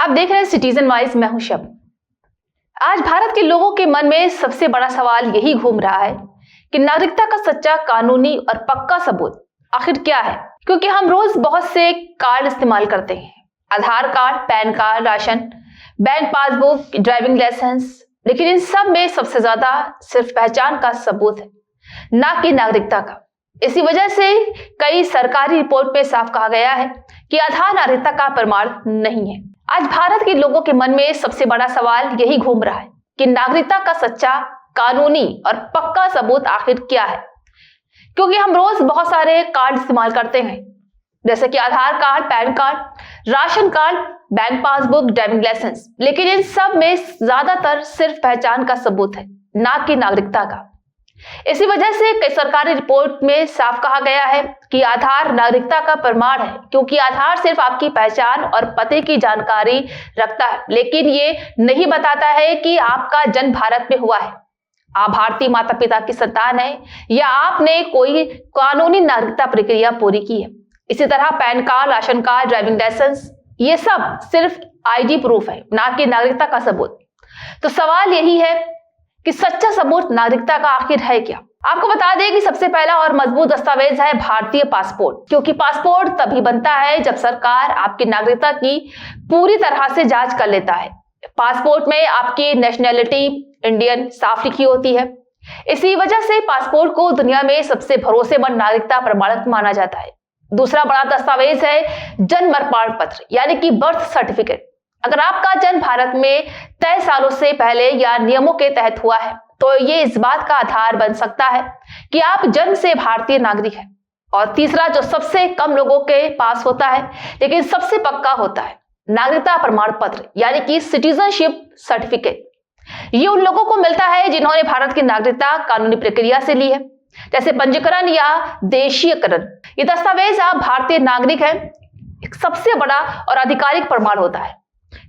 आप देख रहे हैं सिटीजन वाइज, मैं हूं शब। आज भारत के लोगों के मन में सबसे बड़ा सवाल यही घूम रहा है कि नागरिकता का सच्चा, कानूनी और पक्का सबूत आखिर क्या है। क्योंकि हम रोज बहुत से कार्ड इस्तेमाल करते हैं, Aadhaar card, pan card, ration, bank passbook, driving licence, लेकिन इन सब में सबसे ज्यादा सिर्फ पहचान का सबूत है, ना कि नागरिकता का। इसी वजह से कई सरकारी रिपोर्ट में साफ कहा गया है कि आधार नागरिकता का प्रमाण नहीं है। आज भारत के लोगों के मन में सबसे बड़ा सवाल यही घूम रहा है कि नागरिकता का सच्चा, कानूनी और पक्का सबूत आखिर क्या है। क्योंकि हम रोज बहुत सारे कार्ड इस्तेमाल करते हैं, जैसे कि Aadhaar card, pan card, ration card, bank passbook, driving licence, लेकिन इन सब में ज्यादातर सिर्फ पहचान का सबूत है, ना कि नागरिकता का। इसी वजह से कई सरकारी रिपोर्ट में साफ कहा गया है कि आधार नागरिकता का प्रमाण है, क्योंकि आधार सिर्फ आपकी पहचान और पते की जानकारी रखता है, लेकिन ये नहीं बताता है कि आपका जन्म भारत में हुआ है, आप भारतीय माता पिता की संतान है या आपने कोई कानूनी नागरिकता प्रक्रिया पूरी की है। इसी तरह PAN card, ration card, driving licence, ये सब सिर्फ आईडी प्रूफ है, ना कि नागरिकता का सबूत। तो सवाल यही है कि सच्चा सबूत नागरिकता का आखिर है क्या। आपको बता दें कि सबसे पहला और मजबूत दस्तावेज है भारतीय पासपोर्ट, क्योंकि पासपोर्ट तभी बनता है जब सरकार आपकी नागरिकता की पूरी तरह से जांच कर लेता है। पासपोर्ट में आपकी नेशनैलिटी इंडियन साफ लिखी होती है। इसी वजह से पासपोर्ट को दुनिया में सबसे भरोसेमंद नागरिकता प्रमाणक माना जाता है। दूसरा बड़ा दस्तावेज है जन्म प्रमाण पत्र, यानी कि बर्थ सर्टिफिकेट। अगर आपका जन्म भारत में तय सालों से पहले या नियमों के तहत हुआ है तो ये इस बात का आधार बन सकता है कि आप जन्म से भारतीय नागरिक हैं। और तीसरा, जो सबसे कम लोगों के पास होता है लेकिन सबसे पक्का होता है, नागरिकता प्रमाण पत्र, यानी कि सिटीजनशिप सर्टिफिकेट। ये उन लोगों को मिलता है जिन्होंने भारत की नागरिकता कानूनी प्रक्रिया से ली है, जैसे पंजीकरण या देशीयकरण। ये दस्तावेज आप भारतीय नागरिक हैं एक सबसे बड़ा और आधिकारिक प्रमाण होता है।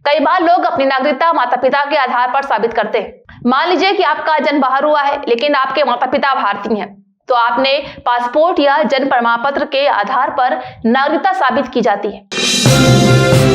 कई बार लोग अपनी नागरिकता माता पिता के आधार पर साबित करते हैं। मान लीजिए कि आपका जन्म बाहर हुआ है लेकिन आपके माता पिता भारतीय हैं, तो आपने पासपोर्ट या जन्म प्रमाण पत्र के आधार पर नागरिकता साबित की जाती है।